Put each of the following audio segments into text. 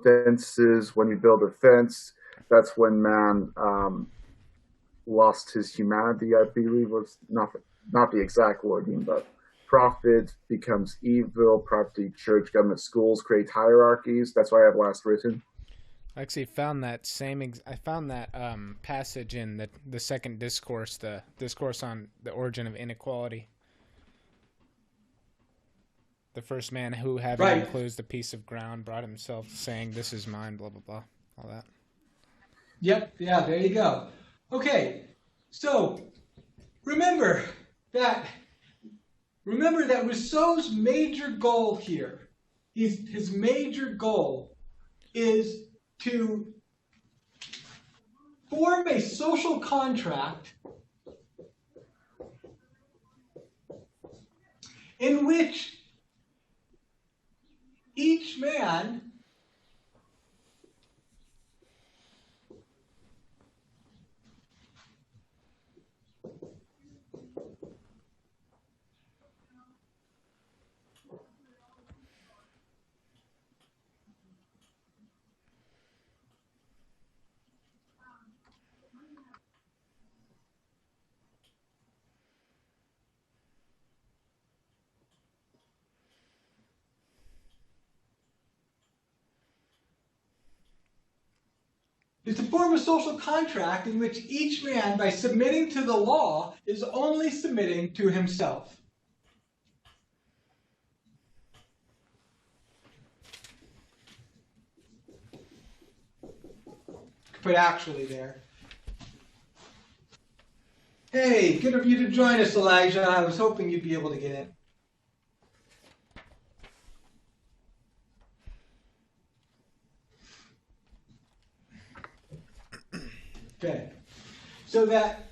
fences. When you build a fence, that's when man lost his humanity, I believe was not the exact wording, but profit becomes evil, property, church, government, schools create hierarchies. That's why I have last written. I actually found that I found that passage in the second discourse, the discourse on the origin of inequality. The first man who, having Right. enclosed a piece of ground, brought himself, saying, "This is mine." Blah blah blah. All that. Yep. Yeah, there you go. Okay. So remember that remember that Rousseau's major goal here, his major goal is to form a social contract in which each man is to form a social contract in which each man, by submitting to the law, is only submitting to himself. Put actually there. Hey, good of you to join us, Elijah. I was hoping you'd be able to get in. Okay. So that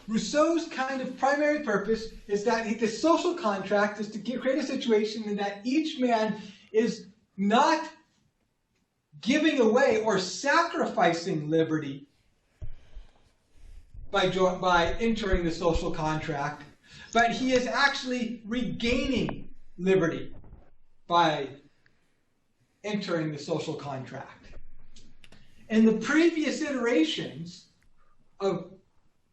Rousseau's kind of primary purpose is that the social contract is to create a situation in that each man is not giving away or sacrificing liberty by entering the social contract, but he is actually regaining liberty by entering the social contract. In the previous iterations of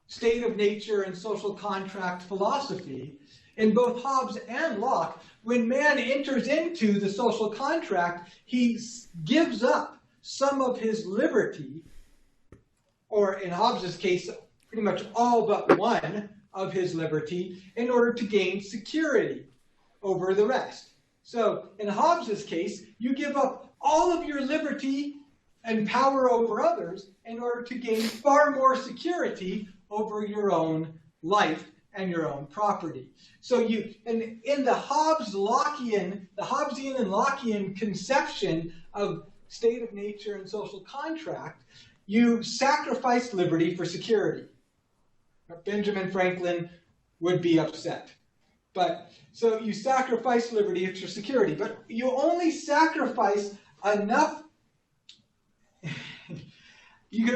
state of nature and social contract philosophy, in both Hobbes and Locke, when man enters into the social contract, he gives up some of his liberty, or in Hobbes's case, pretty much all but one of his liberty, in order to gain security over the rest. So in Hobbes's case, you give up all of your liberty and power over others in order to gain far more security over your own life and your own property. So in the Hobbesian and Lockean conception of state of nature and social contract, you sacrifice liberty for security. Benjamin Franklin would be upset. But so you sacrifice liberty for security, but you only sacrifice enough. We're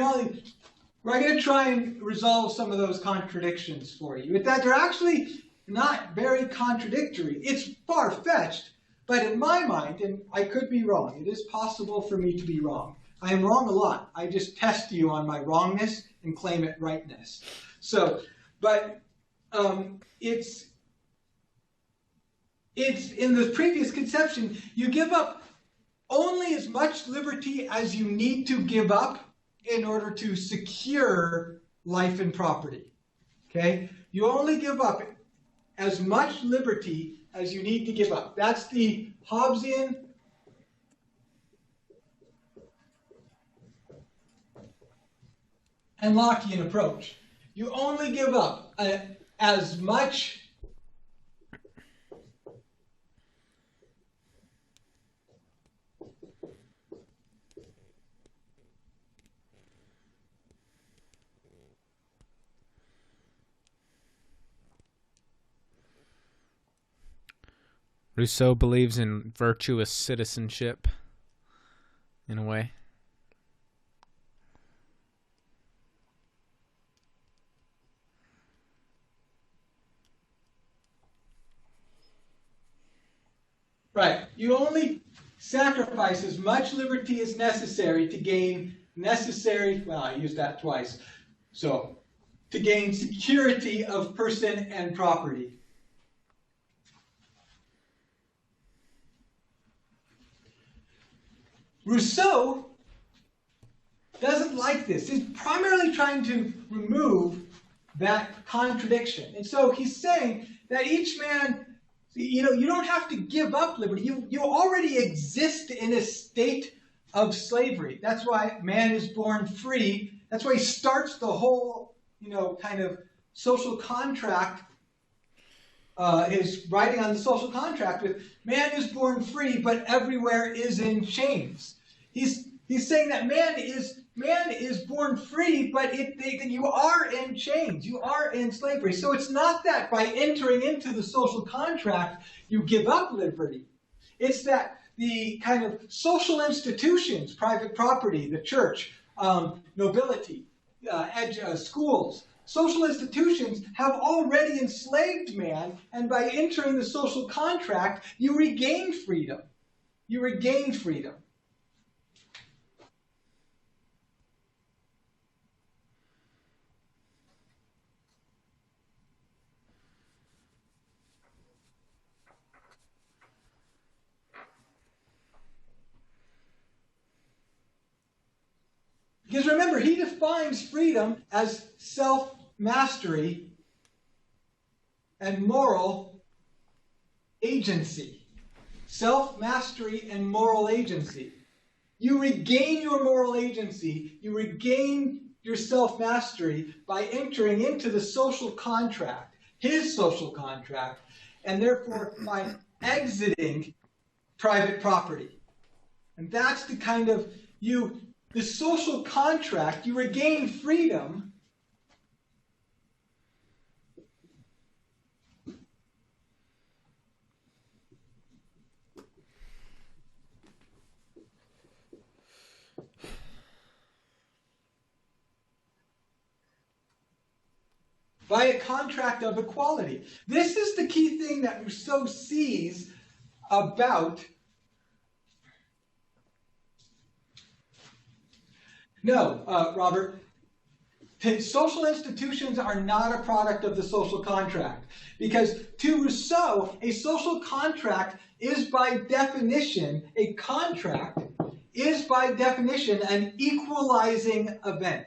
going to try and resolve some of those contradictions for you. That they're actually not very contradictory. It's far-fetched, but in my mind, and I could be wrong, it is possible for me to be wrong. I am wrong a lot. I just test you on my wrongness and claim it rightness. So, but it's in the previous conception, you give up only as much liberty as you need to give up in order to secure life and property. Okay? You only give up as much liberty as you need to give up. That's the Hobbesian and Lockean approach. You only give up as much Rousseau believes in virtuous citizenship, in a way. Right. You only sacrifice as much liberty as necessary to gain necessary, well, I used that twice, so to gain security of person and property. Rousseau doesn't like this. He's primarily trying to remove that contradiction. And so he's saying that each man, you don't have to give up liberty. You already exist in a state of slavery. That's why man is born free. That's why he starts the whole, kind of social contract, his writing on the social contract with man is born free, but everywhere is in chains. He's saying that man is born free, but you are in chains. You are in slavery. So it's not that by entering into the social contract you give up liberty. It's that the kind of social institutions, private property, the church, nobility, schools, social institutions have already enslaved man, and by entering the social contract, you regain freedom. You regain freedom. Because remember, he defines freedom as self-mastery and moral agency. Self-mastery and moral agency. You regain your moral agency, you regain your self-mastery by entering into the social contract, his social contract, and therefore by exiting private property. And that's the kind of, the social contract, you regain freedom by a contract of equality. This is the key thing that Rousseau sees about Robert, social institutions are not a product of the social contract. Because to Rousseau, a social contract is by definition, a contract is by definition an equalizing event.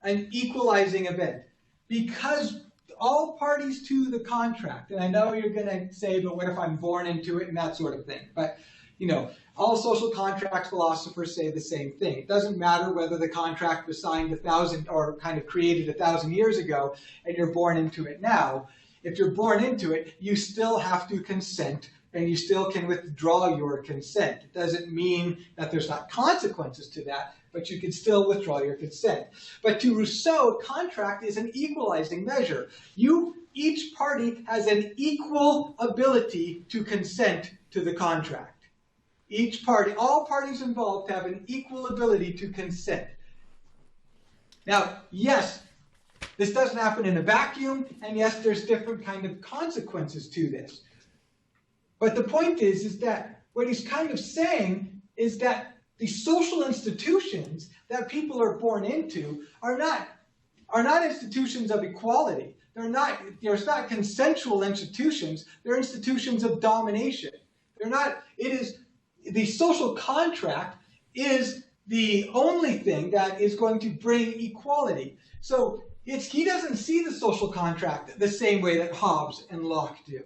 An equalizing event. Because all parties to the contract, and I know you're going to say, but what if I'm born into it and that sort of thing. But, all social contract philosophers say the same thing. It doesn't matter whether the contract was signed 1,000 or kind of created 1,000 years ago and you're born into it now. If you're born into it, you still have to consent and you still can withdraw your consent. It doesn't mean that there's not consequences to that, but you can still withdraw your consent. But to Rousseau, contract is an equalizing measure. Each party has an equal ability to consent to the contract. Each party, all parties involved have an equal ability to consent. Now, yes, this doesn't happen in a vacuum, and yes, there's different kind of consequences to this. But the point is that what he's kind of saying is that the social institutions that people are born into are not institutions of equality. They're not consensual institutions. They're institutions of domination. The social contract is the only thing that is going to bring equality. So he doesn't see the social contract the same way that Hobbes and Locke do.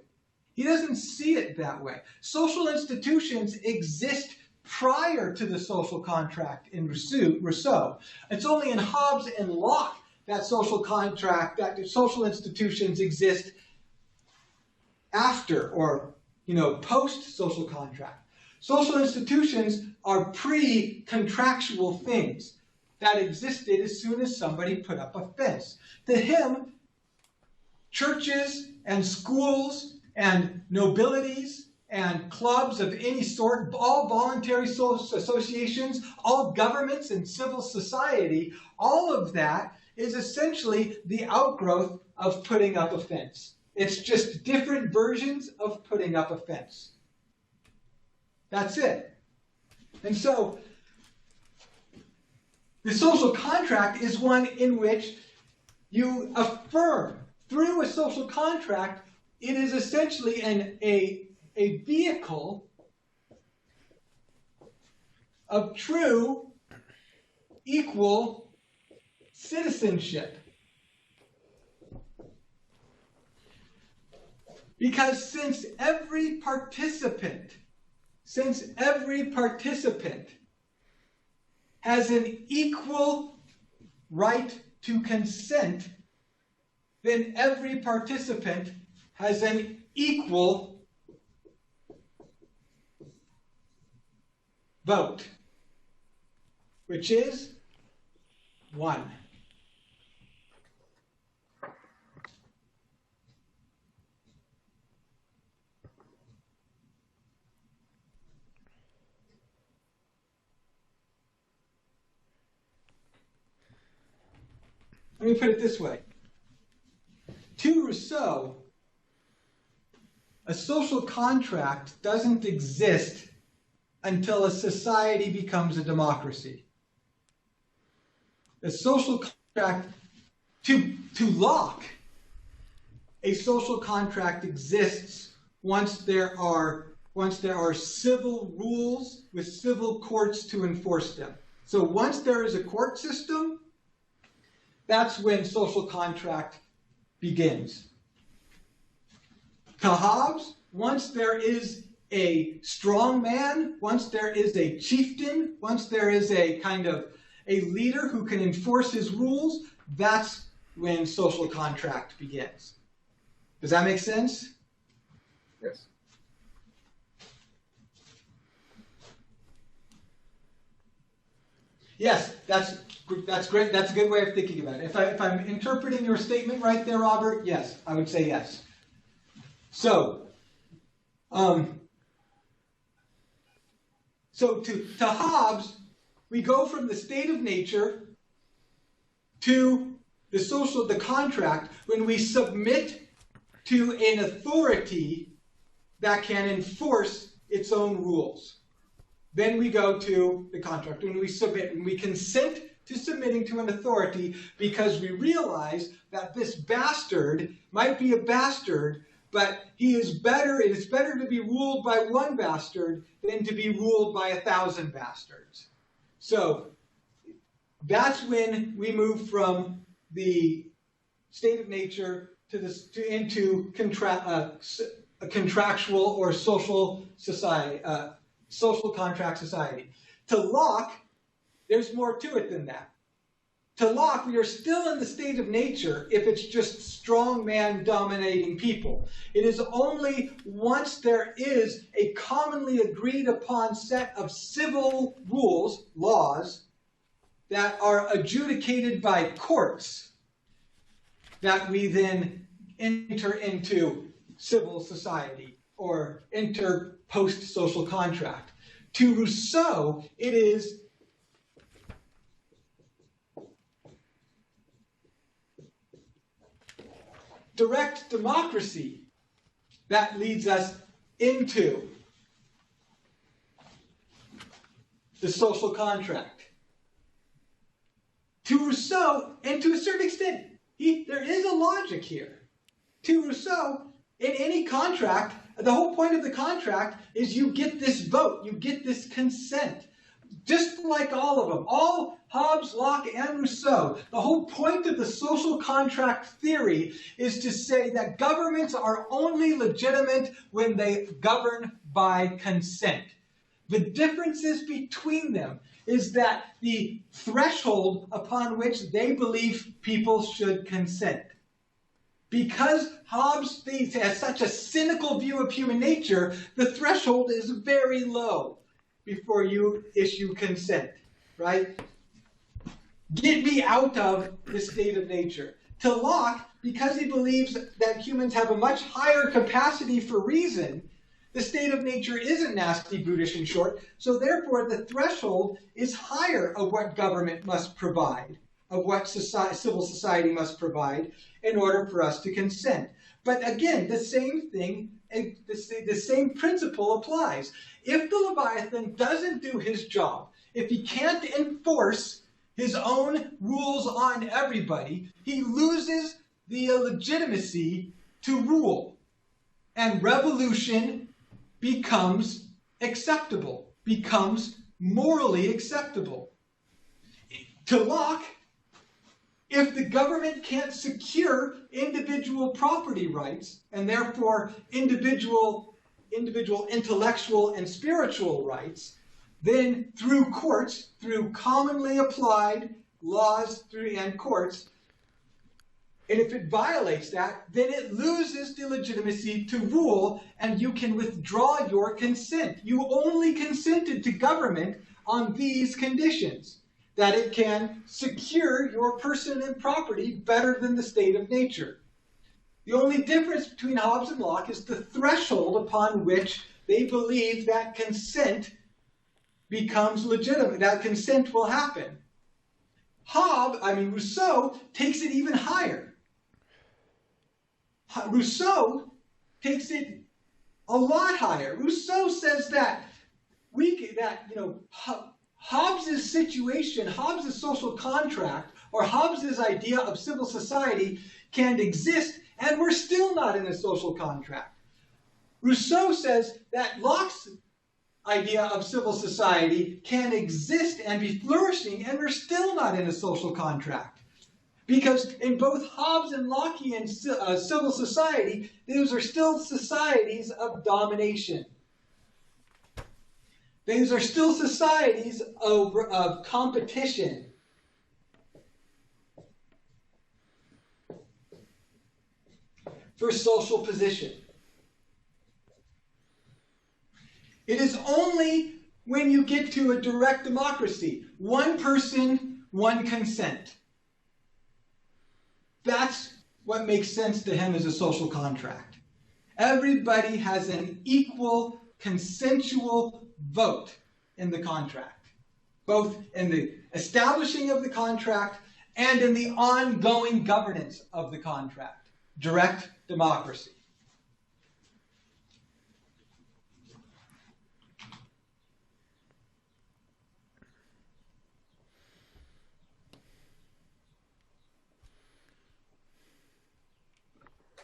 He doesn't see it that way. Social institutions exist prior to the social contract in Rousseau. It's only in Hobbes and Locke that social institutions exist after or post-social contract. Social institutions are pre-contractual things that existed as soon as somebody put up a fence. To him, churches and schools and nobilities and clubs of any sort, all voluntary social associations, all governments and civil society, all of that is essentially the outgrowth of putting up a fence. It's just different versions of putting up a fence. That's it. And so the social contract is one in which you affirm through a social contract. It is essentially a vehicle of true, equal citizenship. Because since every participant has an equal right to consent, then every participant has an equal vote, which is 1. Let me put it this way. To Rousseau, a social contract doesn't exist until a society becomes a democracy. A social contract, to Locke, a social contract exists once there are civil rules with civil courts to enforce them. So once there is a court system, that's when social contract begins. To Hobbes, once there is a strong man, once there is a chieftain, once there is a kind of a leader who can enforce his rules, that's when social contract begins. Does that make sense? Yes. Yes, that's great. That's a good way of thinking about it. If I'm interpreting your statement right there, Robert, yes, I would say yes. So, to Hobbes, we go from the state of nature to the contract when we submit to an authority that can enforce its own rules. Then we go to the contract when we submit, and we consent to submitting to an authority because we realize that this bastard might be a bastard, but he is better. It is better to be ruled by one bastard than to be ruled by 1,000 bastards. So that's when we move from the state of nature into a contractual or social society, social contract society. To Locke, there's more to it than that. To Locke, we are still in the state of nature if it's just strong man dominating people. It is only once there is a commonly agreed upon set of civil rules, laws, that are adjudicated by courts that we then enter into civil society or enter post-social contract. To Rousseau, it is direct democracy that leads us into the social contract. To Rousseau, and to a certain extent, there is a logic here. To Rousseau, in any contract, the whole point of the contract is you get this vote, you get this consent. Just like all of them, all Hobbes, Locke, and Rousseau, the whole point of the social contract theory is to say that governments are only legitimate when they govern by consent. The differences between them is that the threshold upon which they believe people should consent. Because Hobbes has such a cynical view of human nature, the threshold is very low before you issue consent, right? Get me out of the state of nature. To Locke, because he believes that humans have a much higher capacity for reason, the state of nature isn't nasty, brutish, and short, so therefore the threshold is higher of what government must provide, of what civil society must provide in order for us to consent. But again, the same thing, the same principle applies. If the Leviathan doesn't do his job, if he can't enforce his own rules on everybody, he loses the legitimacy to rule. And revolution becomes acceptable, becomes morally acceptable. To Locke, if the government can't secure individual property rights, and therefore individual intellectual and spiritual rights, then through courts, through commonly applied laws and courts, and if it violates that, then it loses the legitimacy to rule, and you can withdraw your consent. You only consented to government on these conditions, that it can secure your person and property better than the state of nature. The only difference between Hobbes and Locke is the threshold upon which they believe that consent becomes legitimate, that consent will happen. Rousseau takes it even higher. Rousseau takes it a lot higher. Rousseau says that Hobbes' situation, Hobbes' social contract, or Hobbes' idea of civil society can exist, and we're still not in a social contract. Rousseau says that Locke's idea of civil society can exist and be flourishing, and we're still not in a social contract. Because in both Hobbes and Lockean civil society, those are still societies of domination. These are still societies of competition. For social position. It is only when you get to a direct democracy, one person, one consent. That's what makes sense to him as a social contract. Everybody has an equal, consensual vote in the contract, both in the establishing of the contract and in the ongoing governance of the contract. Direct democracy.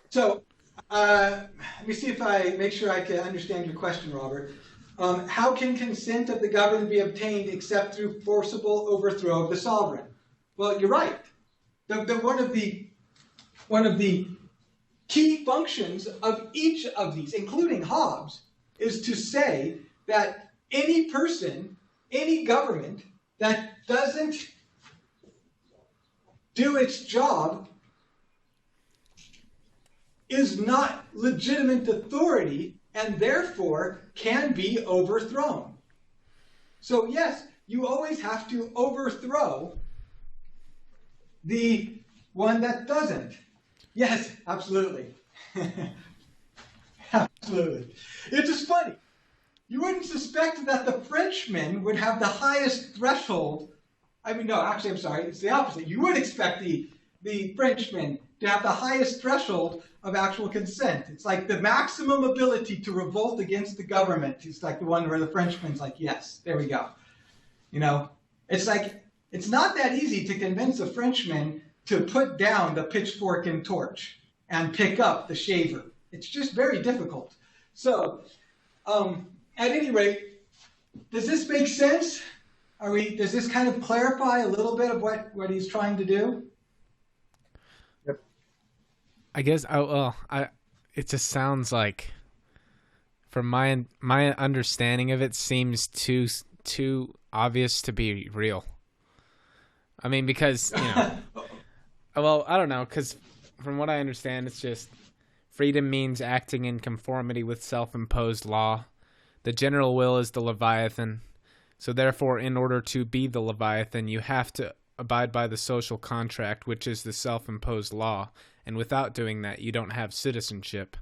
So, let me see if I make sure I can understand your question, Robert. How can consent of the governed be obtained except through forcible overthrow of the sovereign? Well, you're right. One of the key functions of each of these, including Hobbes, is to say that any person, any government that doesn't do its job is not legitimate authority and therefore can be overthrown. So yes, you always have to overthrow the one that doesn't. Yes, absolutely. Absolutely. It's just funny. You wouldn't suspect that the Frenchman would have the highest threshold. I'm sorry, it's the opposite. You would expect the Frenchman to have the highest threshold of actual consent. It's like the maximum ability to revolt against the government. It's like the one where the Frenchman's like, yes, there we go. It's like, it's not that easy to convince a Frenchman to put down the pitchfork and torch and pick up the shaver. It's just very difficult. So, at any rate, does this make sense? Does this kind of clarify a little bit of what he's trying to do? Yep. I guess it just sounds like, from my understanding of it, seems too obvious to be real. I mean, because well, I don't know, because from what I understand, it's just freedom means acting in conformity with self-imposed law. The general will is the Leviathan. So therefore, in order to be the Leviathan, you have to abide by the social contract, which is the self-imposed law. And without doing that, you don't have citizenship.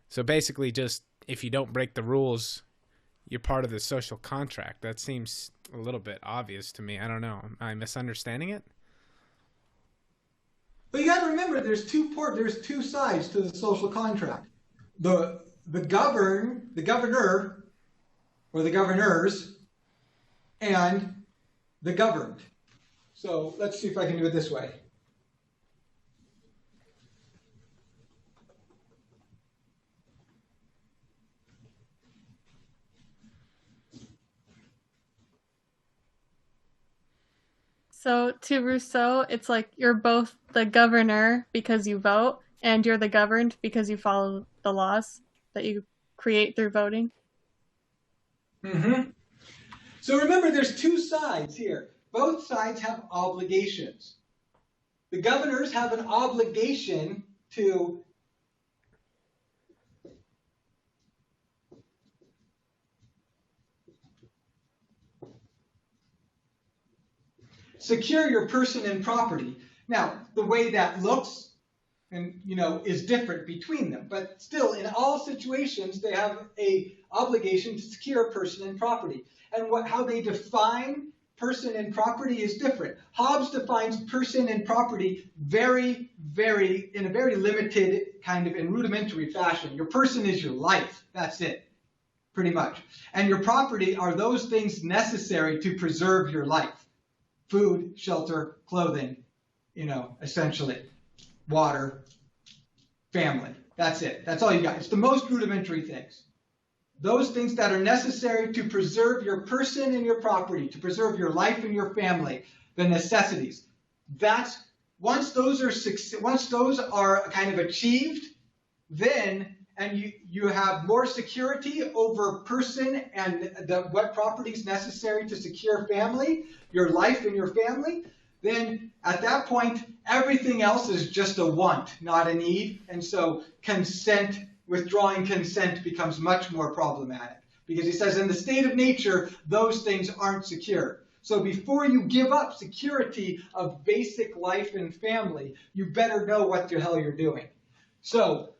So basically, just if you don't break the rules, you're part of the social contract. That seems a little bit obvious to me. I don't know. Am I misunderstanding it? But you got to remember, there's two sides to the social contract. The governor, or the governors, and the governed. So let's see if I can do it this way. So to Rousseau, it's like you're both the governor because you vote, and you're the governed because you follow the laws that you create through voting. Mm-hmm. So remember, there's two sides here. Both sides have obligations. The governors have an obligation to secure your person and property. Now, the way that looks and is different between them, but still, in all situations, they have a obligation to secure person and property. And how they define person and property is different. Hobbes defines person and property in a very limited kind of in rudimentary fashion. Your person is your life. That's it, pretty much. And your property are those things necessary to preserve your life. Food, shelter, clothing, essentially. Water, family. That's it. That's all you got. It's the most rudimentary things. Those things that are necessary to preserve your person and your property, to preserve your life and your family, the necessities. Once those are kind of achieved, then you have more security over person and what property is necessary to secure family, your life and your family, then at that point, everything else is just a want, not a need. And so withdrawing consent becomes much more problematic. Because he says in the state of nature, those things aren't secure. So before you give up security of basic life and family, you better know what the hell you're doing. So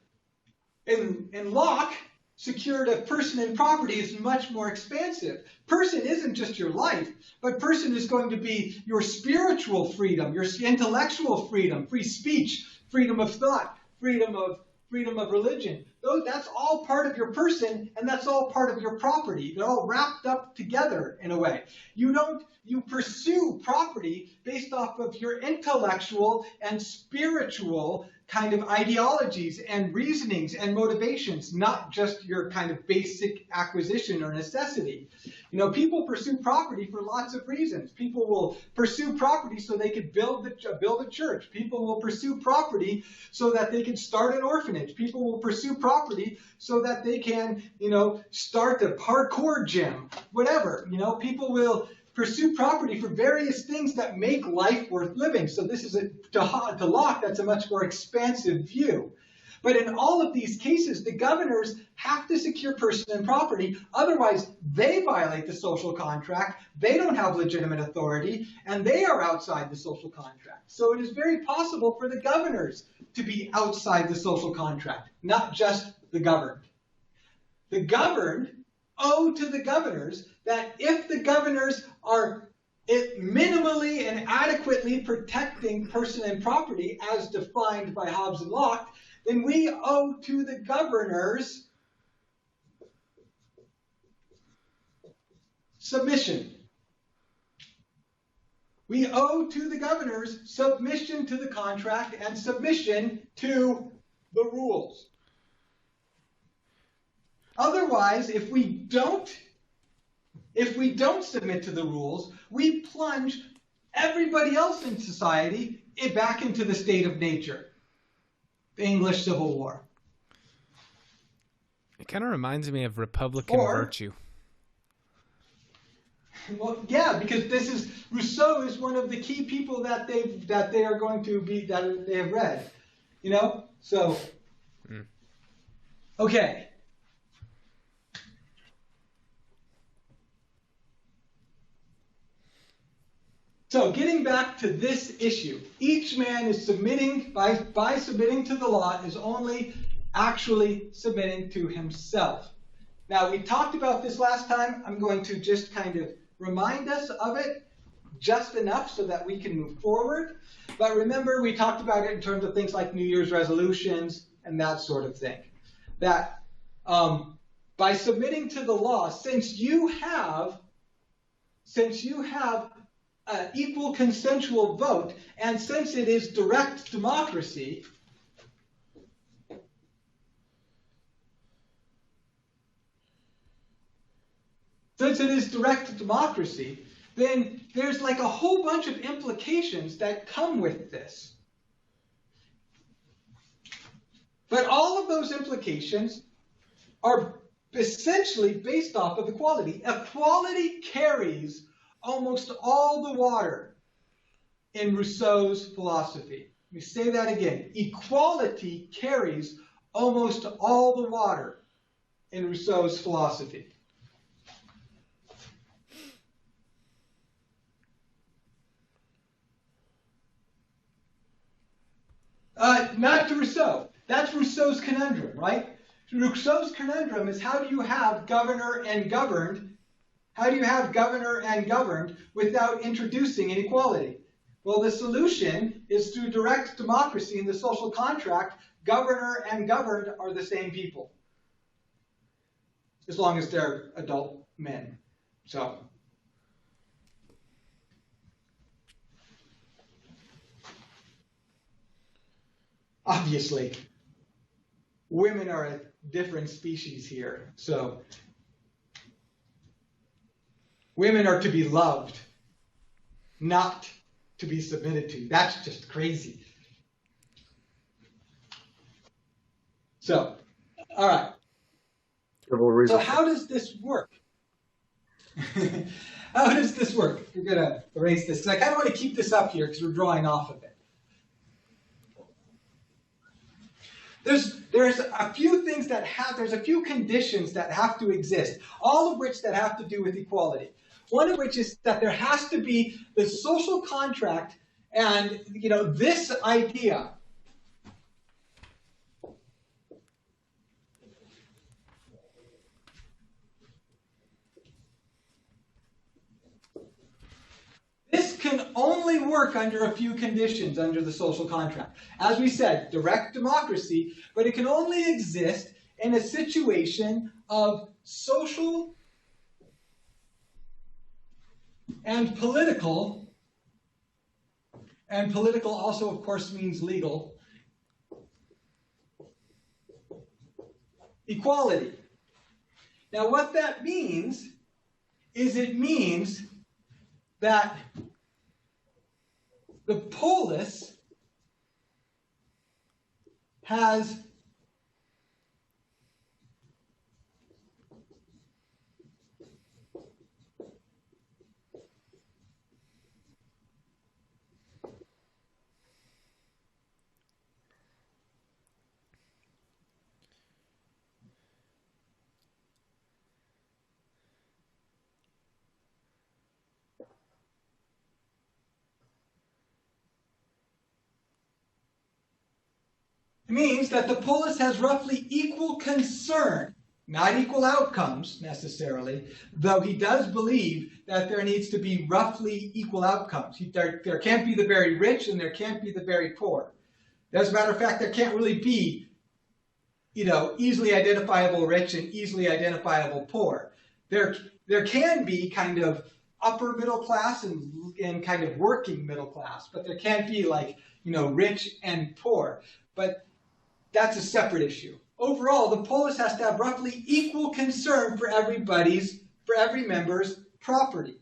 in Locke, secured of person and property is much more expansive. Person isn't just your life, but person is going to be your spiritual freedom, your intellectual freedom, free speech, freedom of thought, freedom of religion. That's all part of your person, and that's all part of your property. They're all wrapped up together in a way. You pursue property based off of your intellectual and spiritual kind of ideologies and reasonings and motivations, not just your kind of basic acquisition or necessity. People pursue property for lots of reasons. People will pursue property so they could build a church. People will pursue property so that they can start an orphanage. People will pursue property so that they can, start a parkour gym, whatever. People will pursue property for various things that make life worth living. So this is to Locke, that's a much more expansive view. But in all of these cases, the governors have to secure person and property. Otherwise, they violate the social contract. They don't have legitimate authority, and they are outside the social contract. So it is very possible for the governors to be outside the social contract, not just the governed. The governed owe to the governors that if the governors are minimally and adequately protecting person and property as defined by Hobbes and Locke, then we owe to the governors submission. We owe to the governors submission to the contract and submission to the rules. Otherwise, if we don't submit to the rules, we plunge everybody else in society back into the state of nature, the English Civil War. It kind of reminds me of Republican virtue. Well, yeah, because Rousseau is one of the key people that they are going to be, that they have read, So, okay. So getting back to this issue, each man is submitting, by submitting to the law, is only actually submitting to himself. Now, we talked about this last time. I'm going to just kind of remind us of it. just enough so that we can move forward. But remember, we talked about it in terms of things like New Year's resolutions and that sort of thing. That by submitting to the law, since you have equal consensual vote, and since it is direct democracy, then there's like a whole bunch of implications that come with this. But all of those implications are essentially based off of equality. Equality carries almost all the water in Rousseau's philosophy. Let me say that again. Equality carries almost all the water in Rousseau's philosophy. Not to Rousseau. That's Rousseau's conundrum, right? Rousseau's conundrum is, how do you have governor and governed? How do you have governor and governed without introducing inequality? Well, the solution is through direct democracy in the social contract. Governor and governed are the same people, as long as they're adult men. So, obviously, women are a different species here. So, women are to be loved, not to be submitted to. That's just crazy. So, all right. So how does this work? How does this work? We're going to erase this, because I kind of want to keep this up here because we're drawing off of it. There's a few things there's a few conditions that have to exist, all of which that have to do with equality. One of which is that there has to be the social contract and, this idea. This can only work under a few conditions under the social contract. As we said, direct democracy, but it can only exist in a situation of social and political also, of course, means legal, equality. Now, what that means is it means that the polis has means that the polis has roughly equal concern, not equal outcomes necessarily, though he does believe that there needs to be roughly equal outcomes. There can't be the very rich and there can't be the very poor. As a matter of fact, there can't really be, easily identifiable rich and easily identifiable poor. There can be kind of upper middle class and kind of working middle class, but there can't be rich and poor. But that's a separate issue. Overall, the polis has to have roughly equal concern for every member's property.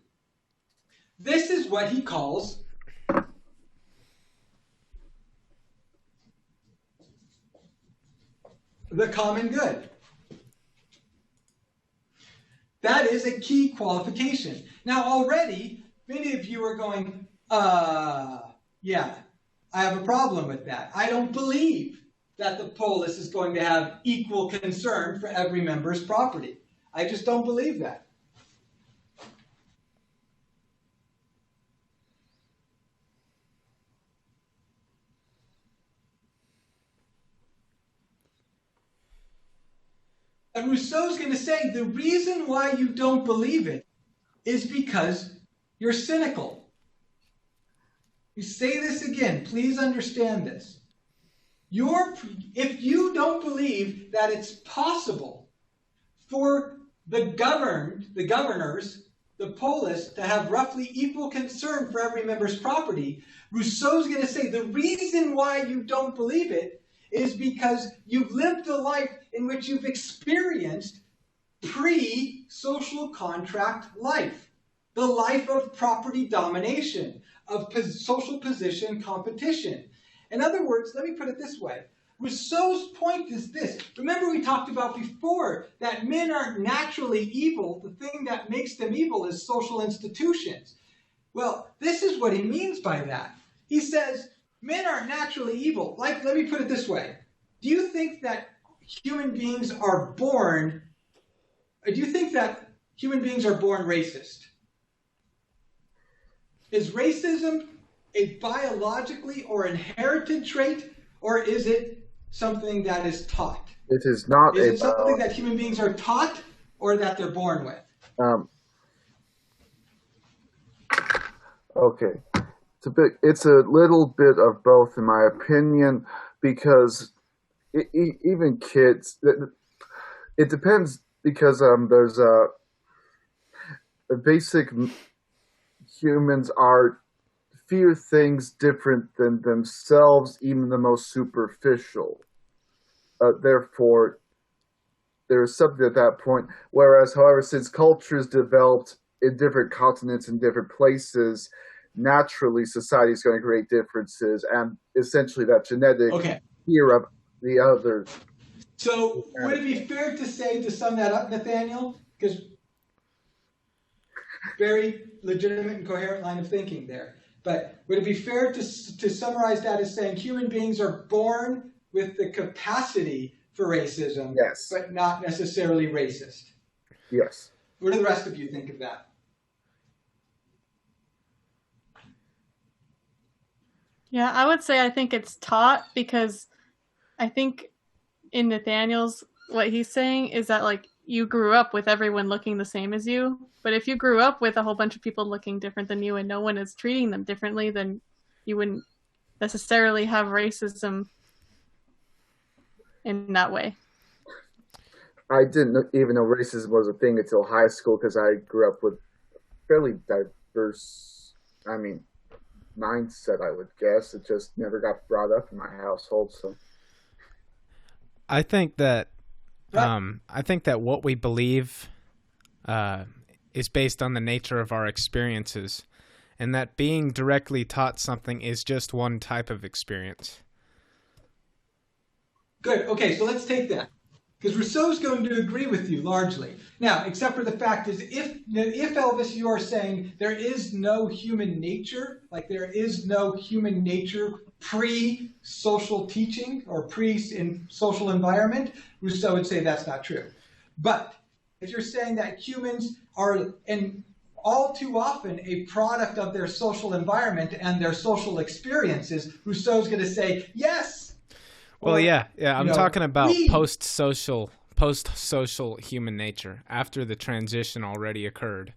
This is what he calls the common good. That is a key qualification. Now, already, many of you are going, yeah, I have a problem with that. I don't believe that the polis is going to have equal concern for every member's property. I just don't believe that. And Rousseau's going to say the reason why you don't believe it is because you're cynical. You say this again, please understand this. If you don't believe that it's possible for the governors, the polis, to have roughly equal concern for every member's property, Rousseau's going to say the reason why you don't believe it is because you've lived a life in which you've experienced pre-social contract life, the life of property domination, of social position competition. In other words, let me put it this way. Rousseau's point is this. Remember, we talked about before that men aren't naturally evil. The thing that makes them evil is social institutions. Well, this is what he means by that. He says men aren't naturally evil. Like, let me put it this way. Do you think that human beings are born racist? Is racism a biologically or inherited trait, or is it something that is taught? It is not. Is it something that human beings are taught or that they're born with? Okay. It's a little bit of both, in my opinion, because even kids, it depends, because there's a basic humans are fear things different than themselves, even the most superficial. Therefore, there is something at that point. Whereas, however, since cultures developed in different continents and different places, naturally society is going to create differences, and essentially that genetic fear of the other. So would it be fair to say, to sum that up, Nathaniel, because very legitimate and coherent line of thinking there, but would it be fair to summarize that as saying human beings are born with the capacity for racism, yes, but not necessarily racist? Yes. What do the rest of you think of that? Yeah, I would say I think it's taught, because I think in Nathaniel's, what he's saying is that, like, you grew up with everyone looking the same as you, but if you grew up with a whole bunch of people looking different than you and no one is treating them differently, then you wouldn't necessarily have racism in that way. I didn't even know racism was a thing until high school, because I grew up with fairly diverse, mindset, I would guess. It just never got brought up in my household. So I think that what we believe is based on the nature of our experiences, and that being directly taught something is just one type of experience. Good. Okay, so let's take that, because Rousseau's going to agree with you largely. Now, except for the fact is, if Elvis, you are saying there is no human nature, like there is no human nature pre-social teaching or pre-social environment, Rousseau would say that's not true. But if you're saying that humans are, and all too often, a product of their social environment and their social experiences, Rousseau's going to say yes. Well, yeah, I'm talking about post-social human nature, after the transition already occurred.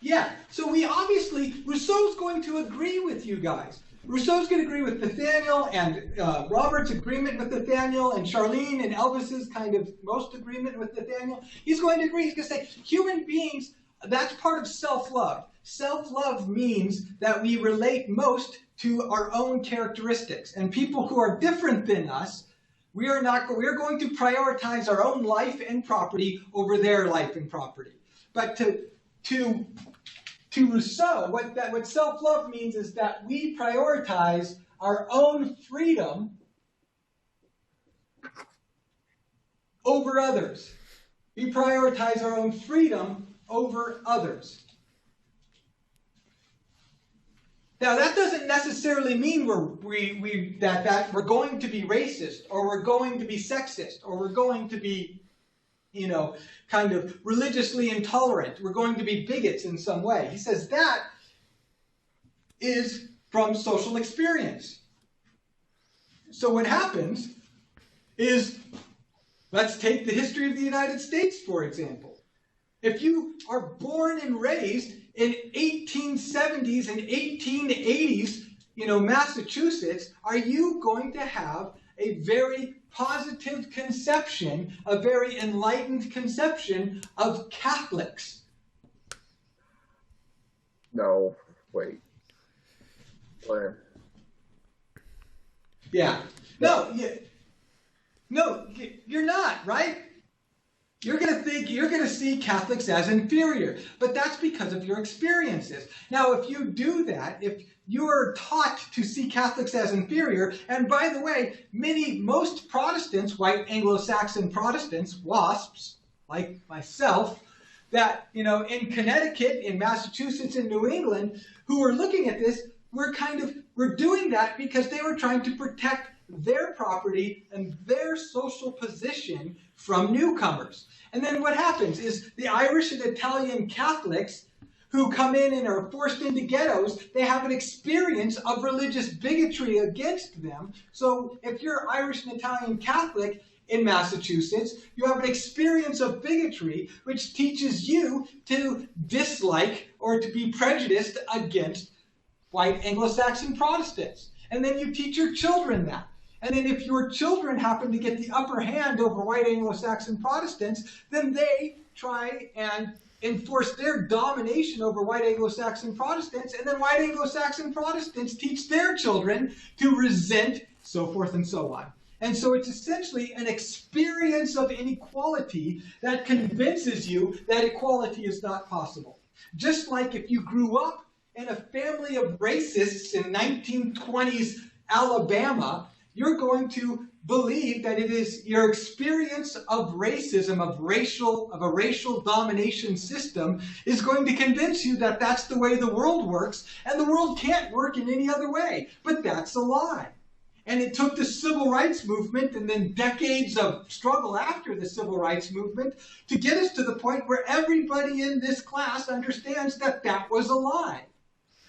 Yeah, so Rousseau's going to agree with you guys. Rousseau's going to agree with Nathaniel, and Robert's agreement with Nathaniel, and Charlene and Elvis's kind of most agreement with Nathaniel. He's going to agree. He's going to say human beings, that's part of self-love. Self-love means that we relate most to our own characteristics, and people who are different than us, we're going to prioritize our own life and property over their life and property. But to Rousseau, what self-love means is that we prioritize our own freedom over others. We prioritize our own freedom over others. Now, that doesn't necessarily mean that we're going to be racist, or we're going to be sexist, or we're going to be, kind of religiously intolerant. We're going to be bigots in some way. He says that is from social experience. So what happens is, let's take the history of the United States, for example. If you are born and raised in 1870s and 1880s, Massachusetts, are you going to have a very positive conception, a very enlightened conception of Catholics? No, wait. Where? Yeah. No, you're not, right? You're going to see Catholics as inferior, but that's because of your experiences. Now, if you do that, if you're taught to see Catholics as inferior, and by the way, most Protestants, white Anglo-Saxon Protestants, WASPs, like myself, that, in Connecticut, in Massachusetts, in New England, who were looking at this, were doing that because they were trying to protect their property and their social position from newcomers. And then what happens is the Irish and Italian Catholics who come in and are forced into ghettos, they have an experience of religious bigotry against them. So if you're Irish and Italian Catholic in Massachusetts, you have an experience of bigotry which teaches you to dislike or to be prejudiced against white Anglo-Saxon Protestants. And then you teach your children that. And then if your children happen to get the upper hand over white Anglo-Saxon Protestants, then they try and enforce their domination over white Anglo-Saxon Protestants, and then white Anglo-Saxon Protestants teach their children to resent, so forth and so on. And so it's essentially an experience of inequality that convinces you that equality is not possible. Just like if you grew up in a family of racists in 1920s Alabama, you're going to believe that it is your experience of racism, of a racial domination system, is going to convince you that that's the way the world works, and the world can't work in any other way. But that's a lie. And it took the civil rights movement and then decades of struggle after the civil rights movement to get us to the point where everybody in this class understands that that was a lie.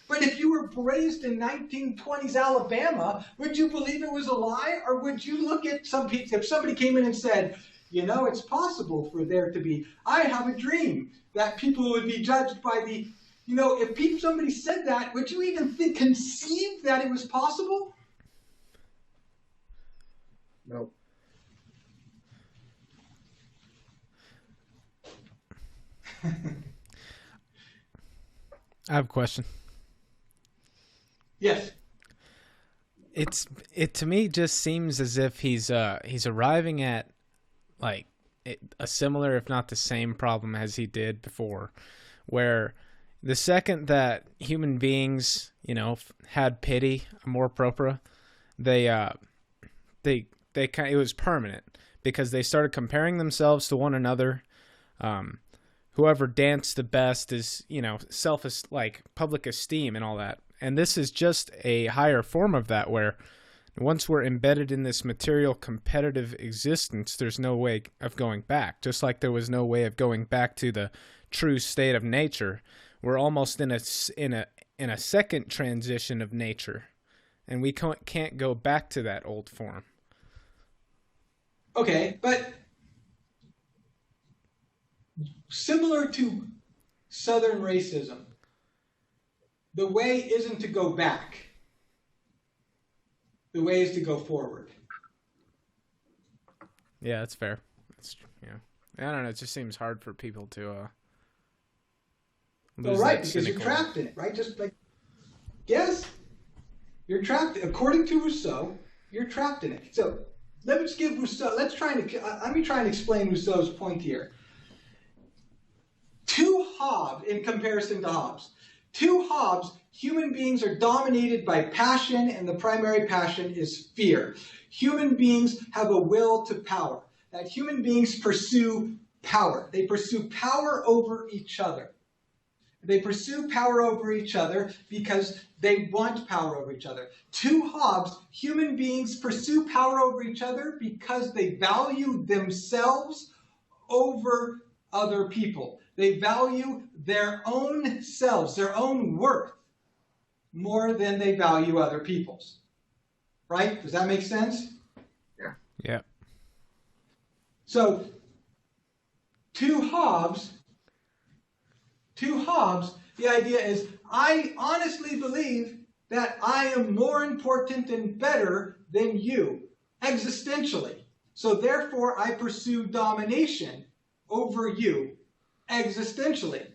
But if you were raised in 1920s Alabama, would you believe it was a lie? Or would you look at if somebody came in and said, it's possible for there to be, I have a dream that people would be judged by if somebody said that, would you even conceive that it was possible? Nope. I have a question. Yes. It to me just seems as if he's arriving at a similar, if not the same, problem as he did before, where the second that human beings had pity, amor propria, it was permanent because they started comparing themselves to one another. Whoever danced the best is public esteem and all that. And this is just a higher form of that, where once we're embedded in this material competitive existence, there's no way of going back. Just like there was no way of going back to the true state of nature, we're almost in a second transition of nature, and we can't go back to that old form. Okay, but similar to Southern racism, the way isn't to go back. The way is to go forward. Yeah, that's fair. I don't know. It just seems hard for people to lose right, that because cynical... you're trapped in it, right? Just like, yes, you're trapped. According to Rousseau, you're trapped in it. So let's give Rousseau. Let me try and explain Rousseau's point here. In comparison to Hobbes. To Hobbes, human beings are dominated by passion, and the primary passion is fear. Human beings have a will to power. That human beings pursue power. They pursue power over each other. They pursue power over each other because they want power over each other. To Hobbes, human beings pursue power over each other because they value themselves over other people. They value their own selves, their own worth, more than they value other people's. Right? Does that make sense? Yeah. Yeah. So, to Hobbes, To Hobbes, the idea is, I honestly believe that I am more important and better than you, existentially. So therefore, I pursue domination over you, existentially.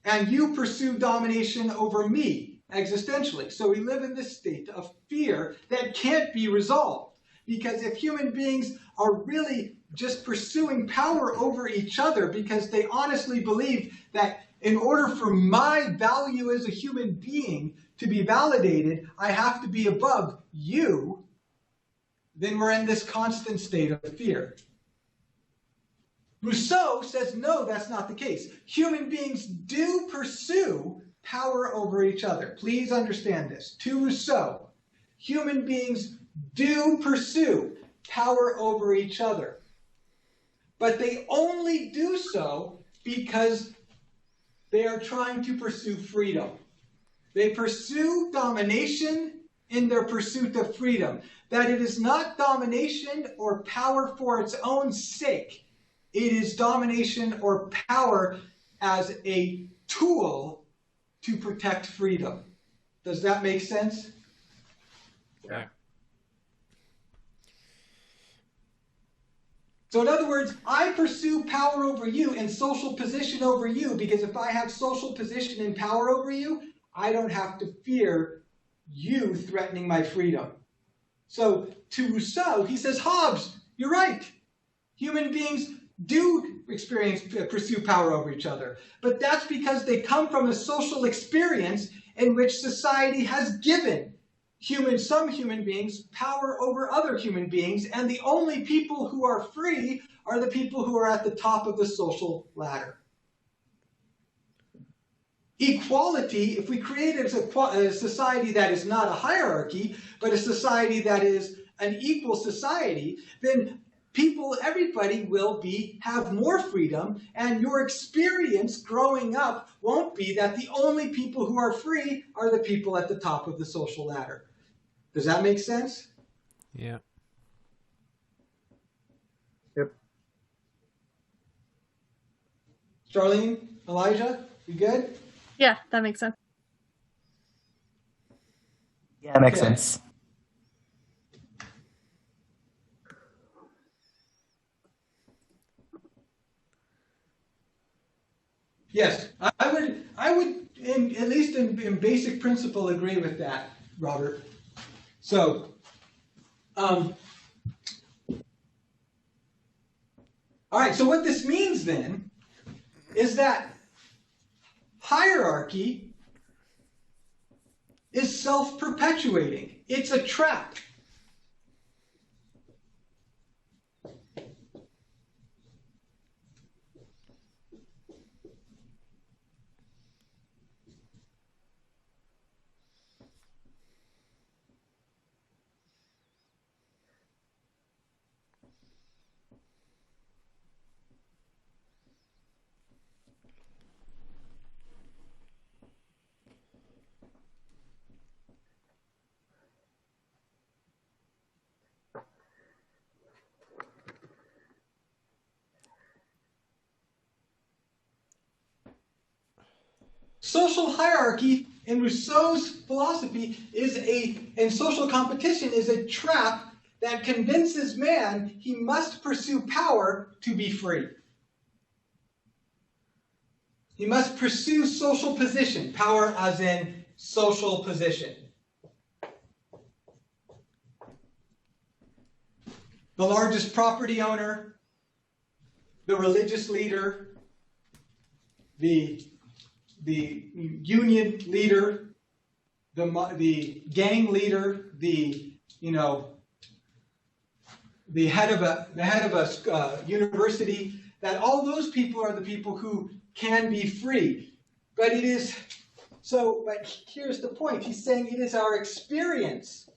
And you pursue domination over me, existentially. So we live in this state of fear that can't be resolved. Because if human beings are really just pursuing power over each other because they honestly believe that in order for my value as a human being to be validated, I have to be above you, then we're in this constant state of fear. Rousseau says, no, that's not the case. Human beings do pursue power over each other. Please understand this. To Rousseau, human beings do pursue power over each other. But they only do so because they are trying to pursue freedom. They pursue domination in their pursuit of freedom. That it is not domination or power for its own sake. It is domination or power as a tool to protect freedom. Does that make sense? Yeah. So in other words, I pursue power over you and social position over you because if I have social position and power over you, I don't have to fear you threatening my freedom. So to Rousseau, he says, Hobbes, you're right. Human beings do pursue power over each other. But that's because they come from a social experience in which society has given some human beings power over other human beings, and the only people who are free are the people who are at the top of the social ladder. Equality, if we create a society that is not a hierarchy, but a society that is an equal society, then everybody will have more freedom, and your experience growing up won't be that the only people who are free are the people at the top of the social ladder. Does that make sense? Yeah. Yep. Charlene, Elijah, you good? Yeah, that makes sense. Yeah, makes Okay. sense. Yes, I would, at least in basic principle, agree with that, Robert. So, all right. So what this means then is that hierarchy is self-perpetuating. It's a trap. Social hierarchy in Rousseau's philosophy and social competition is a trap that convinces man he must pursue power to be free. He must pursue social position, power as in social position. The largest property owner, the religious leader, the union leader, the gang leader, the head of a university, that all those people are the people who can be free. But here's the point. He's saying it is our experience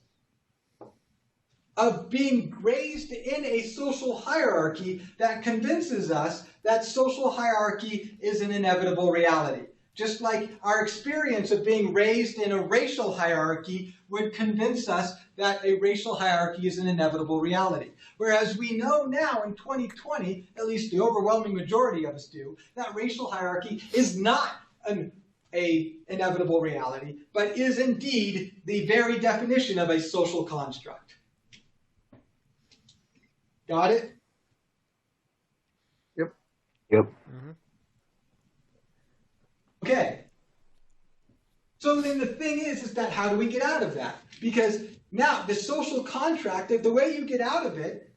of being raised in a social hierarchy that convinces us that social hierarchy is an inevitable reality. Just like our experience of being raised in a racial hierarchy would convince us that a racial hierarchy is an inevitable reality. Whereas we know now in 2020, at least the overwhelming majority of us do, that racial hierarchy is not an inevitable reality, but is indeed the very definition of a social construct. Got it? Yep. Mm-hmm. Okay. So then the thing is that how do we get out of that? Because now the social contract, the way you get out of it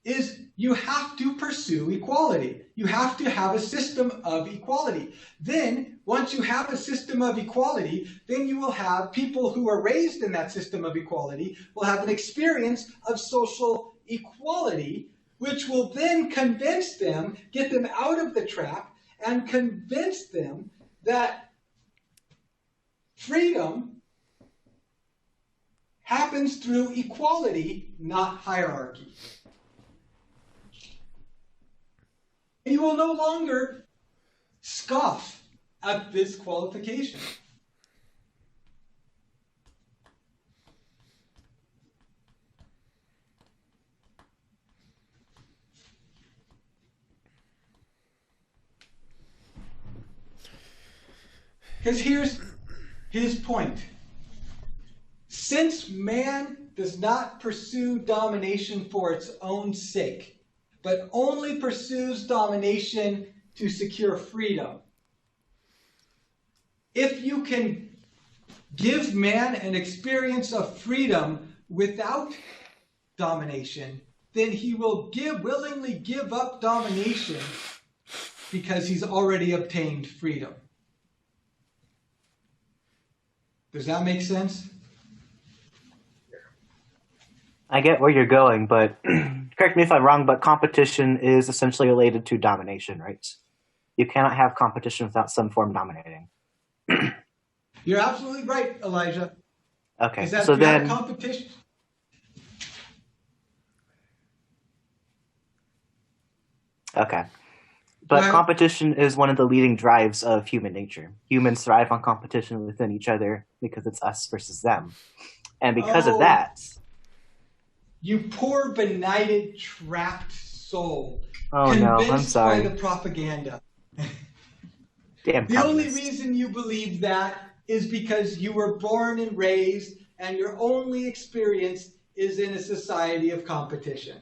is you have to pursue equality. You have to have a system of equality. Then, once you have a system of equality, then you will have people who are raised in that system of equality will have an experience of social equality, which will then convince them, get them out of the trap, and convince them that freedom happens through equality, not hierarchy. And you will no longer scoff at this qualification. Because here's his point. Since man does not pursue domination for its own sake, but only pursues domination to secure freedom, if you can give man an experience of freedom without domination, then he will willingly give up domination because he's already obtained freedom. Does that make sense? I get where you're going, but correct me if I'm wrong, but competition is essentially related to domination, right? You cannot have competition without some form dominating. You're absolutely right, Elijah. Okay, Is that so if you have then... competition? Okay. But competition is one of the leading drives of human nature. Humans thrive on competition within each other because it's us versus them. And because of that... You poor, benighted, trapped soul. Oh no, I'm sorry. Convinced by the propaganda. Damn The only communist. reason you believe that is because you were born and raised, and your only experience is in a society of competition.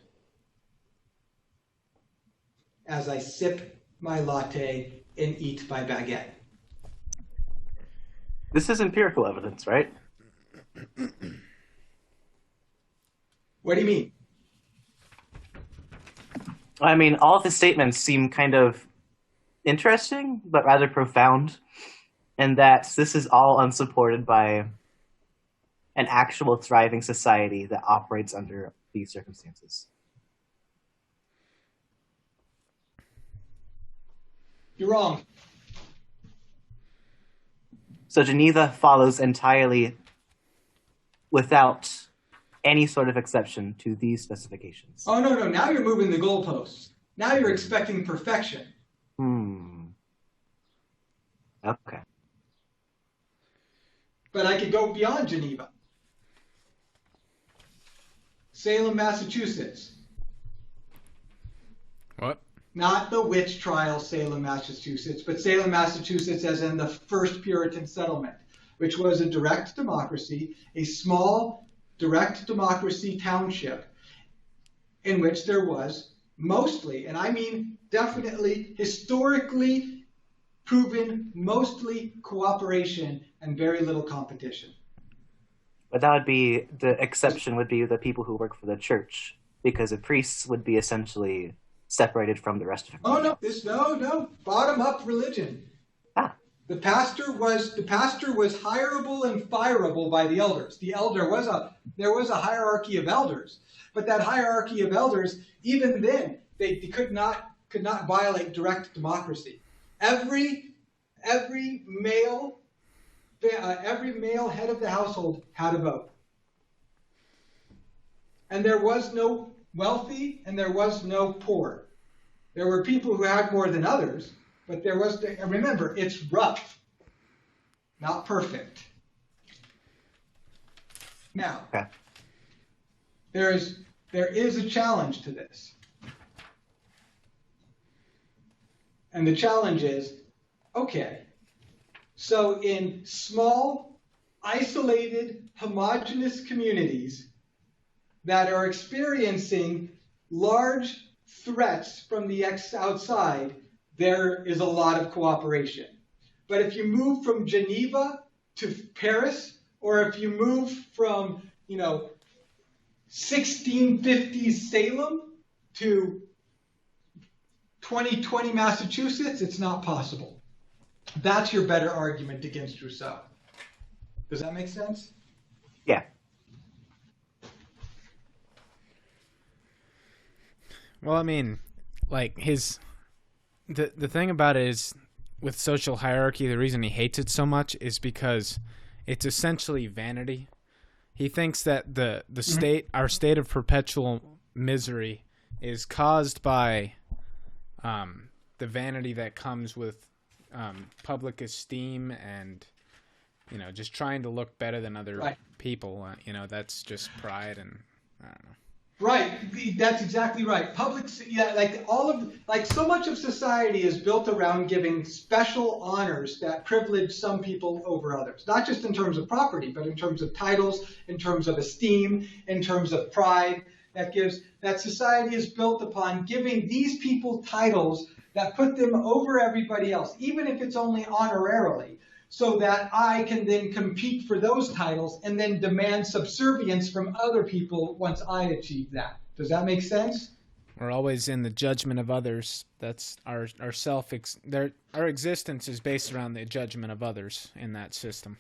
As I sip my latte and eat my baguette. This is empirical evidence, right? What do you mean? I mean, all of his statements seem kind of interesting, but rather profound, and that this is all unsupported by an actual thriving society that operates under these circumstances. You're wrong. So Geneva follows entirely without any sort of exception to these specifications. Oh, no. Now you're moving the goalposts. Now you're expecting perfection. Okay. But I could go beyond Geneva. Salem, Massachusetts. What? Not the witch trial Salem, Massachusetts, but Salem, Massachusetts as in the first Puritan settlement, which was a direct democracy, a small direct democracy township in which there was mostly, and I mean definitely historically proven mostly cooperation and very little competition. But that would be, the exception would be the people who work for the church, because the priests would be essentially separated from the rest of it. Oh no, bottom up religion. The pastor was hireable and fireable by the elders. There was a hierarchy of elders, but that hierarchy of elders, even then, they could not violate direct democracy. Every male head of the household had a vote, and there was no wealthy and there was no poor. There were people who had more than others, But there was, and remember, it's rough, not perfect. Now, Okay. there is a challenge to this. And the challenge is, okay, so in small, isolated, homogeneous communities that are experiencing large threats from the outside, there is a lot of cooperation. But if you move from Geneva to Paris, or if you move from, 1650s Salem to 2020 Massachusetts, it's not possible. That's your better argument against Rouseau. Does that make sense? Yeah. Well, I mean, like the thing about it is with social hierarchy, the reason he hates it so much is because it's essentially vanity. He thinks that the state, our state of perpetual misery, is caused by the vanity that comes with public esteem and just trying to look better than other people. That's just pride, and I don't know. Right, that's exactly right. So much of society is built around giving special honors that privilege some people over others. Not just in terms of property, but in terms of titles, in terms of esteem, in terms of pride. That society is built upon giving these people titles that put them over everybody else, even if it's only honorarily, so that I can then compete for those titles and then demand subservience from other people once I achieve that. Does that make sense? We're always in the judgment of others. That's our existence is based around the judgment of others in that system.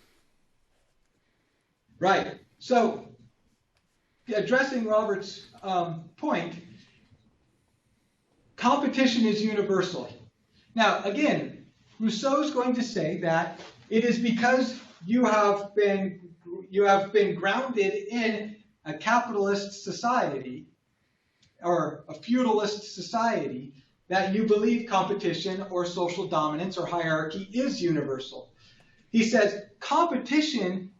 Right. So, addressing Robert's point, competition is universal. Now, again, Rousseau is going to say that it is because you have been grounded in a capitalist society or a feudalist society that you believe competition or social dominance or hierarchy is universal. He says competition,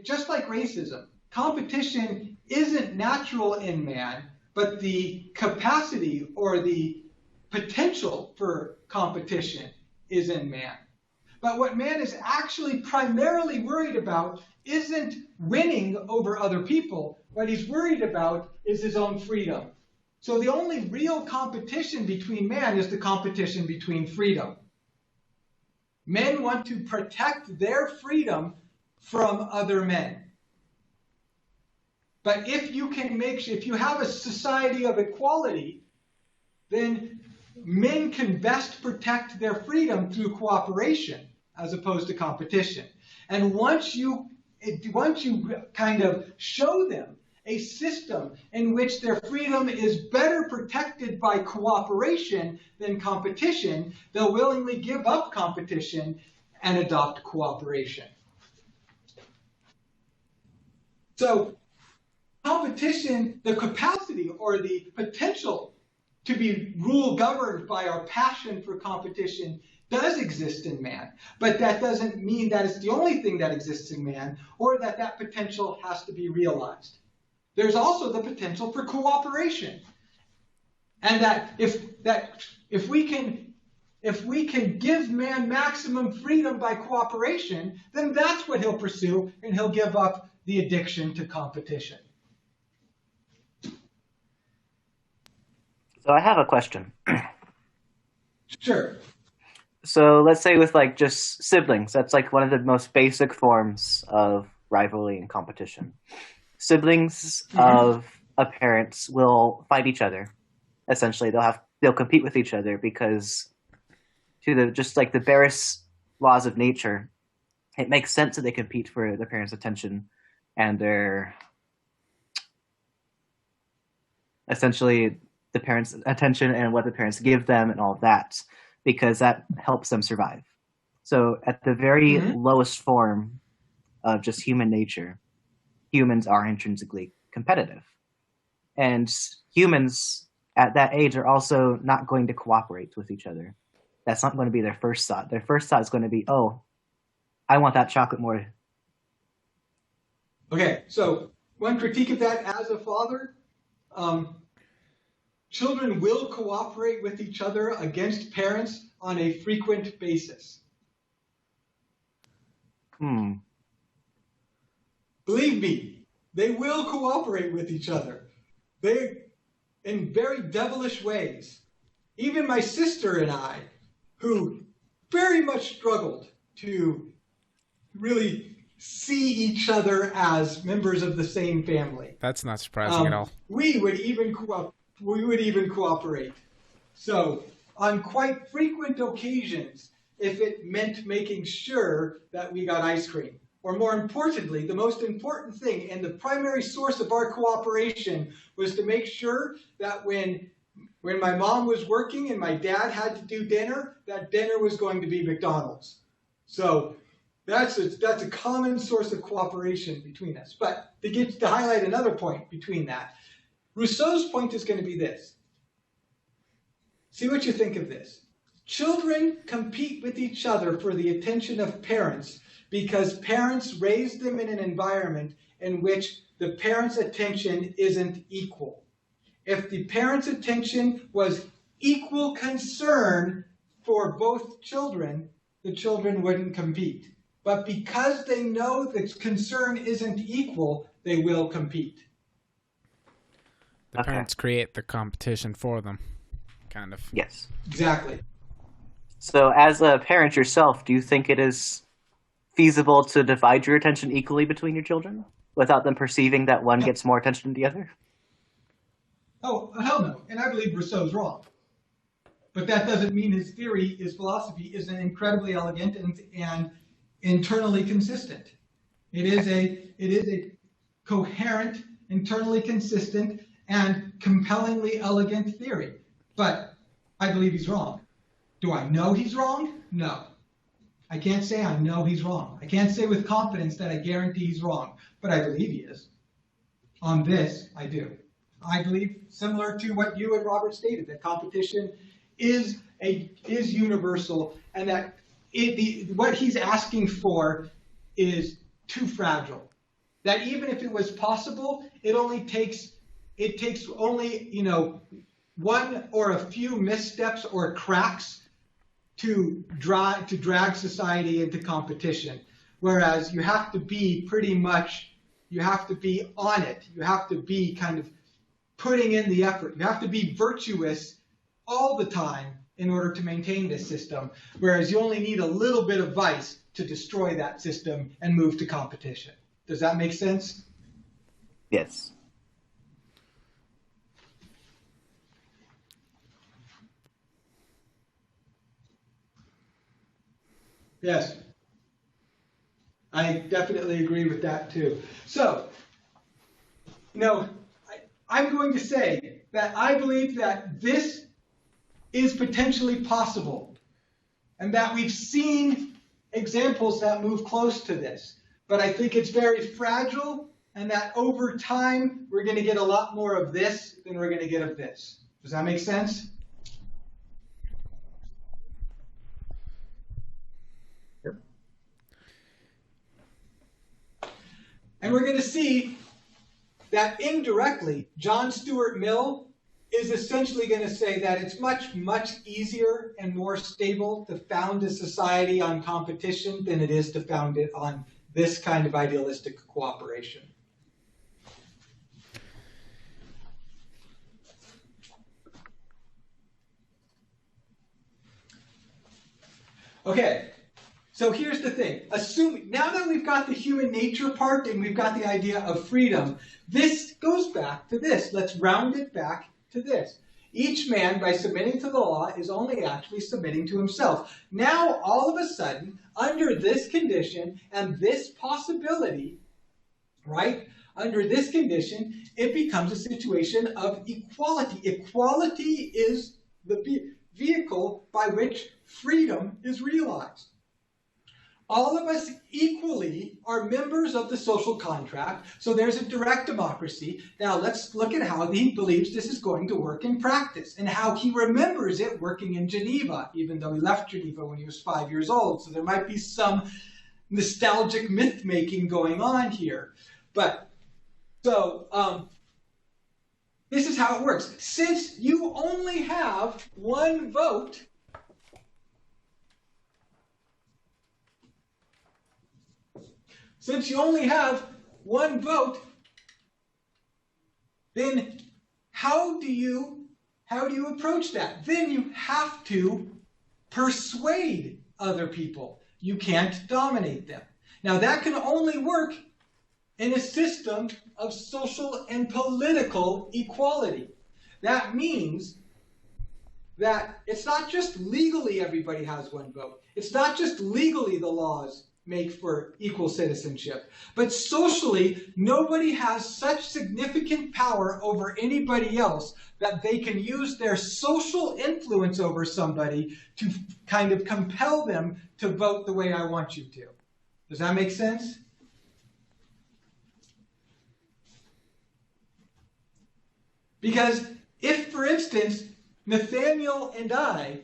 just like racism, competition isn't natural in man, but the capacity or the potential for competition is in man. But what man is actually primarily worried about isn't winning over other people. What he's worried about is his own freedom. So the only real competition between man is the competition between freedom. Men want to protect their freedom from other men. But if you have a society of equality, then men can best protect their freedom through cooperation as opposed to competition. And once you kind of show them a system in which their freedom is better protected by cooperation than competition, they'll willingly give up competition and adopt cooperation. So competition, the capacity or the potential to be governed by our passion for competition does exist in man, but that doesn't mean that it's the only thing that exists in man or that potential has to be realized. There's also the potential for cooperation, and that if we can give man maximum freedom by cooperation, then that's what he'll pursue, and he'll give up the addiction to competition. So I have a question. Sure. So let's say with just siblings, that's one of the most basic forms of rivalry and competition. Siblings of a parents will fight each other. Essentially, they'll compete with each other because just like the barest laws of nature, it makes sense that they compete for their parents' attention and essentially the parents' attention and what the parents give them and all of that, because that helps them survive. So at the very lowest form of just human nature, humans are intrinsically competitive. And humans at that age are also not going to cooperate with each other. that's not going to be their first thought. Their first thought is going to be, oh, I want that chocolate more. Okay, so one critique of that as a father, children will cooperate with each other against parents on a frequent basis. Believe me, they will cooperate with each other. They, in very devilish ways. Even my sister and I, who very much struggled to really see each other as members of the same family. That's not surprising at all. We would even cooperate. So, on quite frequent occasions, if it meant making sure that we got ice cream. Or more importantly, the most important thing and the primary source of our cooperation was to make sure that when my mom was working and my dad had to do dinner, that dinner was going to be McDonald's. So that's a common source of cooperation between us. But to highlight another point between that, Rousseau's point is going to be this. See what you think of this. Children compete with each other for the attention of parents because parents raise them in an environment in which the parent's attention isn't equal. If the parent's attention was equal concern for both children, the children wouldn't compete. But because they know that concern isn't equal, they will compete. The parents create the competition for them, kind of. Yes. Exactly. So as a parent yourself, do you think it is feasible to divide your attention equally between your children without them perceiving that one gets more attention than the other? Oh, hell no. And I believe Rousseau's wrong. But that doesn't mean his theory, his philosophy isn't incredibly elegant and internally consistent. It is a coherent, internally consistent, and compellingly elegant theory. But I believe he's wrong. Do I know he's wrong? No. I can't say I know he's wrong. I can't say with confidence that I guarantee he's wrong, but I believe he is. On this, I do. I believe, similar to what you and Robert stated, that competition is universal, and that what he's asking for is too fragile. That even if it was possible, it takes only one or a few missteps or cracks to drag society into competition. Whereas you have to be on it. You have to be kind of putting in the effort. You have to be virtuous all the time in order to maintain this system. Whereas you only need a little bit of vice to destroy that system and move to competition. Does that make sense? Yes. Yes. I definitely agree with that too. So, I'm going to say that I believe that this is potentially possible and that we've seen examples that move close to this. But I think it's very fragile and that over time we're going to get a lot more of this than we're going to get of this. Does that make sense? Yep. And we're going to see that indirectly, John Stuart Mill is essentially going to say that it's much, much easier and more stable to found a society on competition than it is to found it on this kind of idealistic cooperation. Okay, so here's the thing. Now that we've got the human nature part and we've got the idea of freedom, this goes back to this. Let's round it back to this. Each man, by submitting to the law, is only actually submitting to himself. Now, all of a sudden, under this condition and this possibility, right, under this condition, it becomes a situation of equality. Equality is the vehicle by which freedom is realized. all of us equally are members of the social contract, so there's a direct democracy. Now let's look at how he believes this is going to work in practice and how he remembers it working in Geneva, even though he left Geneva when he was 5 years old. So there might be some nostalgic myth-making going on here. But, so, this is how it works. Since you only have one vote, then how do you approach that? Then you have to persuade other people. You can't dominate them. Now that can only work in a system of social and political equality. That means that it's not just legally everybody has one vote. It's not just legally the laws make for equal citizenship, but socially, nobody has such significant power over anybody else that they can use their social influence over somebody to kind of compel them to vote the way I want you to. Does that make sense? Because if, for instance, Nathaniel and I,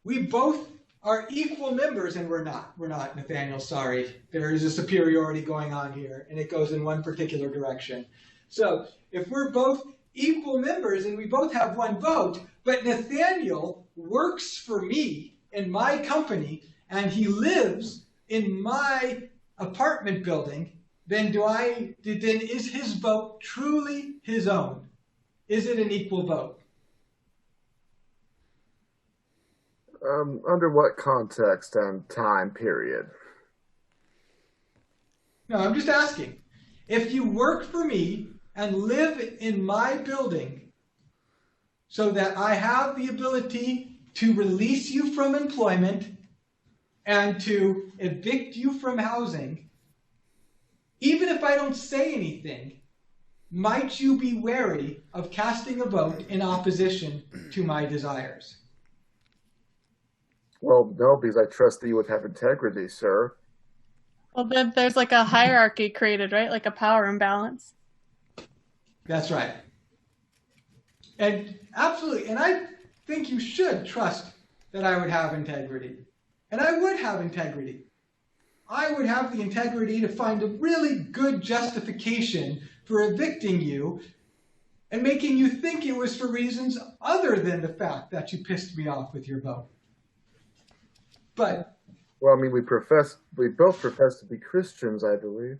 we both are equal members, and we're not, Nathaniel, sorry. There is a superiority going on here, and it goes in one particular direction. So if we're both equal members and we both have one vote, but Nathaniel works for me in my company, and he lives in my apartment building, then is his vote truly his own? Is it an equal vote? Under what context and time period? No, I'm just asking. If you work for me and live in my building so that I have the ability to release you from employment and to evict you from housing, even if I don't say anything, might you be wary of casting a vote in opposition to my desires? Well, no, because I trust that you would have integrity, sir. Well, then there's like a hierarchy created, right? Like a power imbalance. That's right. And absolutely, and I think you should trust that I would have integrity. And I would have integrity. I would have the integrity to find a really good justification for evicting you and making you think it was for reasons other than the fact that you pissed me off with your vote. But well, I mean, we both profess to be Christians, I believe.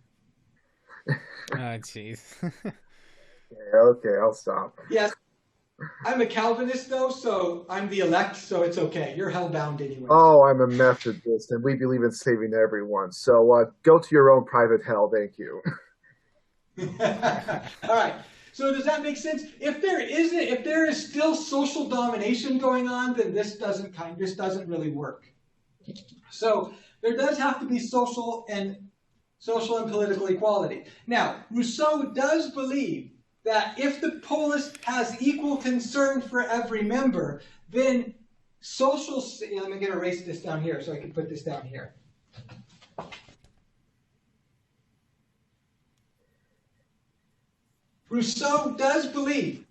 Oh, jeez. Yeah, okay, I'll stop. yes, I'm a Calvinist though, so I'm the elect, so it's okay. You're hellbound anyway. Oh, I'm a Methodist, and we believe in saving everyone. So go to your own private hell, thank you. All right. So does that make sense? If there is still social domination going on, then this doesn't really work. So there does have to be social and political equality. Now, Rousseau does believe that if the polis has equal concern for every member, then social... I'm going to erase this down here so I can put this down here. Rousseau does believe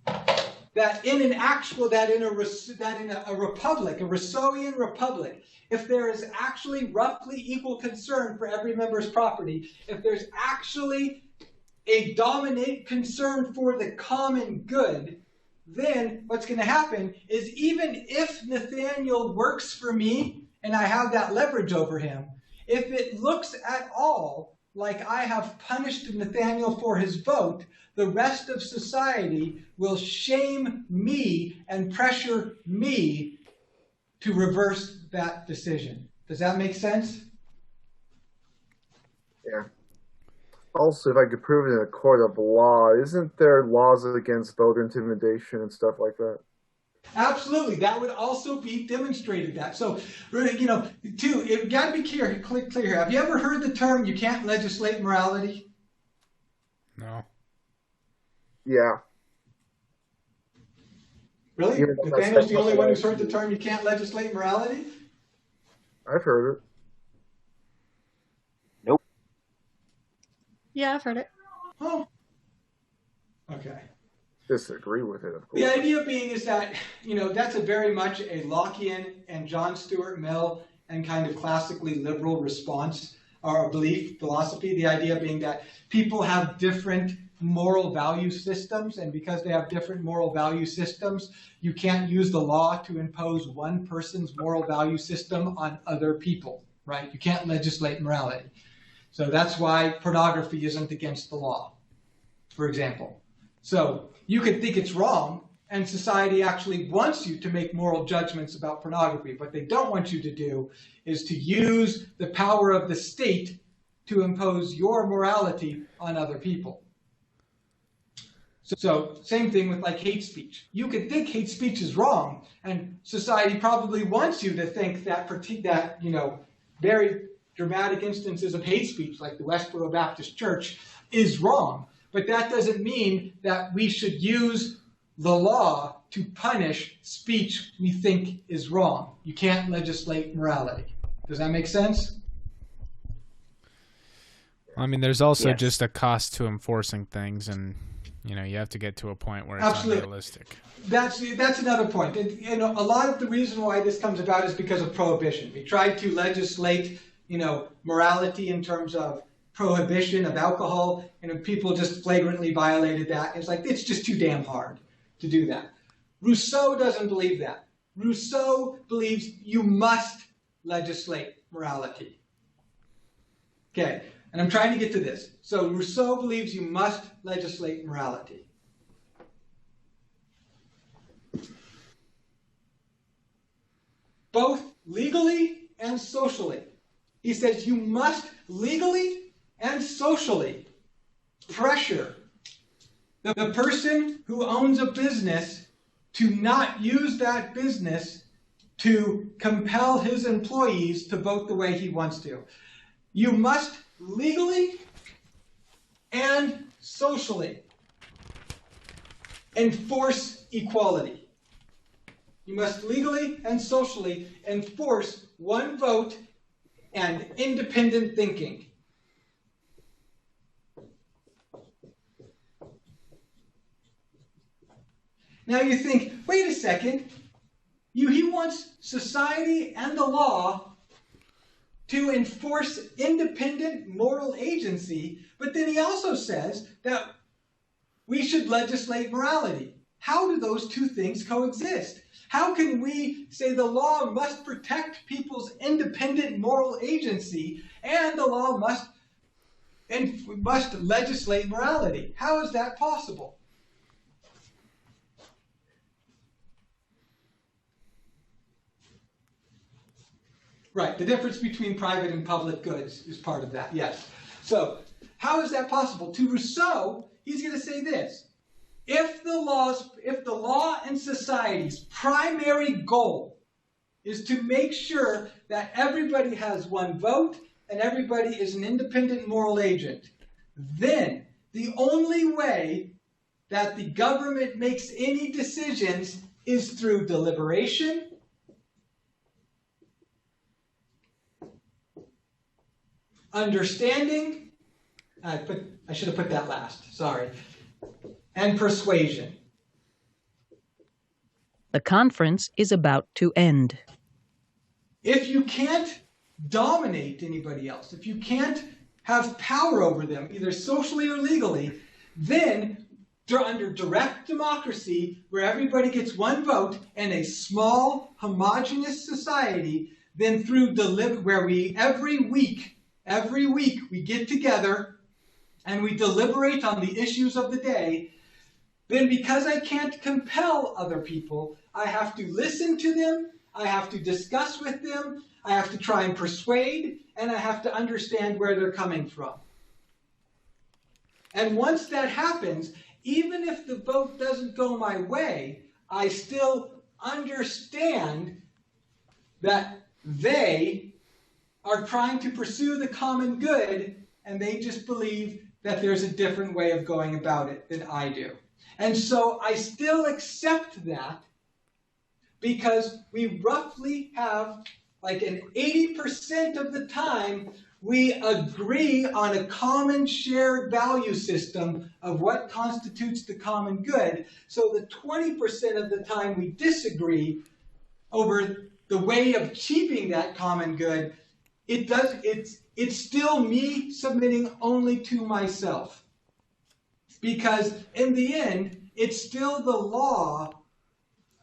that in a republic, a Rousseauian republic, if there is actually roughly equal concern for every member's property, if there's actually a dominant concern for the common good, then what's going to happen is even if Nathaniel works for me and I have that leverage over him, if it looks at all like I have punished Nathaniel for his vote, the rest of society will shame me and pressure me to reverse that decision. Does that make sense? Yeah. Also, if I could prove it in a court of law, isn't there laws against voter intimidation and stuff like that? Absolutely. That would also be demonstrated that. So, too, it got to be clear here. Have you ever heard the term, you can't legislate morality? No. Yeah. Really? Nathaniel's the only one who's heard the term, you can't legislate morality? I've heard it. Yeah, I've heard it. Oh, okay. Disagree with it, of course. The idea being is that, that's a very much a Lockean and John Stuart Mill and kind of classically liberal response or belief, philosophy. The idea being that people have different moral value systems, and because they have different moral value systems, you can't use the law to impose one person's moral value system on other people, right? You can't legislate morality. So that's why pornography isn't against the law, for example. So you could think it's wrong, and society actually wants you to make moral judgments about pornography. What they don't want you to do is to use the power of the state to impose your morality on other people. So same thing with like hate speech. You could think hate speech is wrong, and society probably wants you to think that very dramatic instances of hate speech, like the Westboro Baptist Church, is wrong. But that doesn't mean that we should use the law to punish speech we think is wrong. You can't legislate morality. Does that make sense? I mean, there's also Yes. just a cost to enforcing things, and you have to get to a point where it's unrealistic. That's another point. And, a lot of the reason why this comes about is because of prohibition. We tried to legislate, morality in terms of prohibition of alcohol, and people just flagrantly violated that. It's like, it's just too damn hard to do that. Rousseau doesn't believe that. Rousseau believes you must legislate morality. Okay, and I'm trying to get to this. So Rousseau believes you must legislate morality. Both legally and socially. He says you must legally and socially pressure the person who owns a business to not use that business to compel his employees to vote the way he wants to. You must legally and socially enforce equality. You must legally and socially enforce one vote and independent thinking. Now you think, wait a second, he wants society and the law to enforce independent moral agency, but then he also says that we should legislate morality. How do those two things coexist? How can we say the law must protect people's independent moral agency and the law must legislate morality? How is that possible? Right, the difference between private and public goods is part of that, yes. So, how is that possible? To Rousseau, he's going to say this. If the law and society's primary goal is to make sure that everybody has one vote and everybody is an independent moral agent, then the only way that the government makes any decisions is through deliberation, understanding, I should have put that last, sorry, and persuasion. The conference is about to end. If you can't dominate anybody else, if you can't have power over them, either socially or legally, then under direct democracy, where everybody gets one vote and a small, homogeneous society, then through where we every week we get together and we deliberate on the issues of the day, then because I can't compel other people, I have to listen to them, I have to discuss with them, I have to try and persuade, and I have to understand where they're coming from. And once that happens, even if the vote doesn't go my way, I still understand that they are trying to pursue the common good, and they just believe that there's a different way of going about it than I do. And so I still accept that because we roughly have like an 80% of the time we agree on a common shared value system of what constitutes the common good. So the 20% of the time we disagree over the way of achieving that common good, it's still me submitting only to myself. Because in the end, it's still the law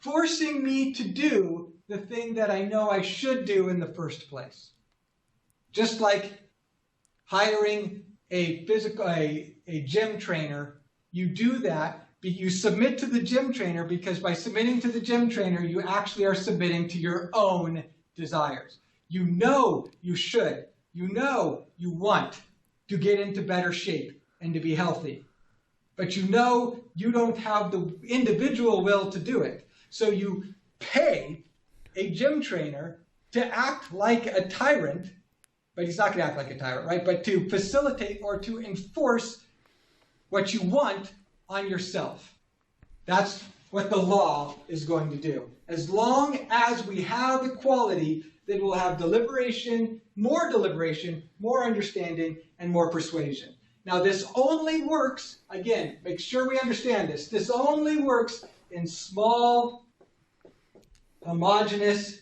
forcing me to do the thing that I know I should do in the first place. Just like hiring a gym trainer, you do that, you submit to the gym trainer, because by submitting to the gym trainer, you actually are submitting to your own desires. You know you should. You know you want to get into better shape and to be healthy. But you know you don't have the individual will to do it. So you pay a gym trainer to act like a tyrant, but he's not going to act like a tyrant, right? But to facilitate or to enforce what you want on yourself. That's what the law is going to do. As long as we have equality, then we'll have deliberation, more understanding, and more persuasion. Now this only works, again, make sure we understand this, this only works in small, homogeneous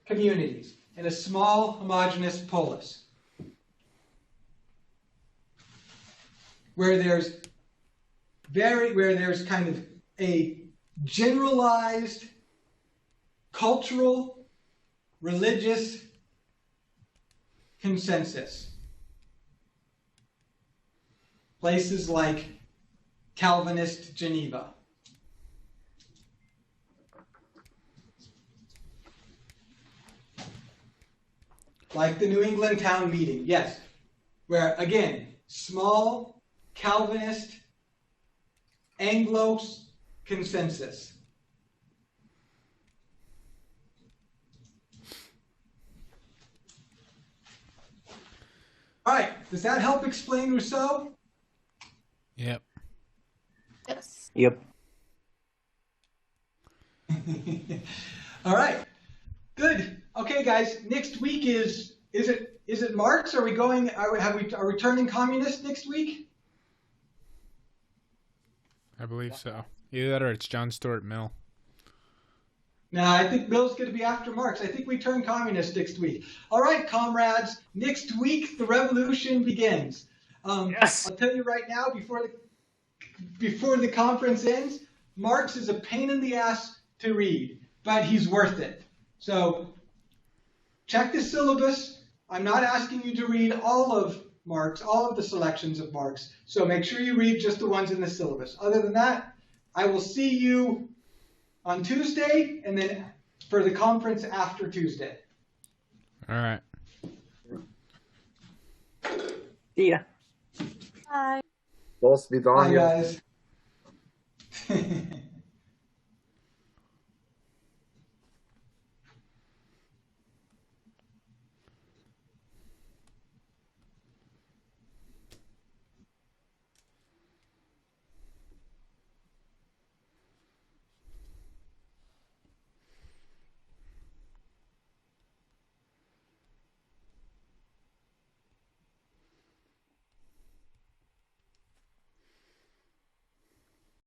communities, in a small, homogeneous polis, where there's kind of a generalized cultural, religious consensus. Places like Calvinist Geneva. Like the New England Town Meeting, yes, where, again, small, Calvinist, Anglo consensus. All right, does that help explain Rouseau? Yep. Yes. Yep. All right, good. Okay, guys. Next week is it Marx? Are we turning communist next week? I believe so. Either that or it's John Stuart Mill. No, I think Mill's going to be after Marx. I think we turn communist next week. All right, comrades. Next week the revolution begins. Yes. I'll tell you right now, before the conference ends, Marx is a pain in the ass to read, but he's worth it. So check the syllabus. I'm not asking you to read all of Marx, all of the selections of Marx. So make sure you read just the ones in the syllabus. Other than that, I will see you on Tuesday, and then for the conference after Tuesday. All right. See ya. Bye. Supposed to be Bye, done. guys.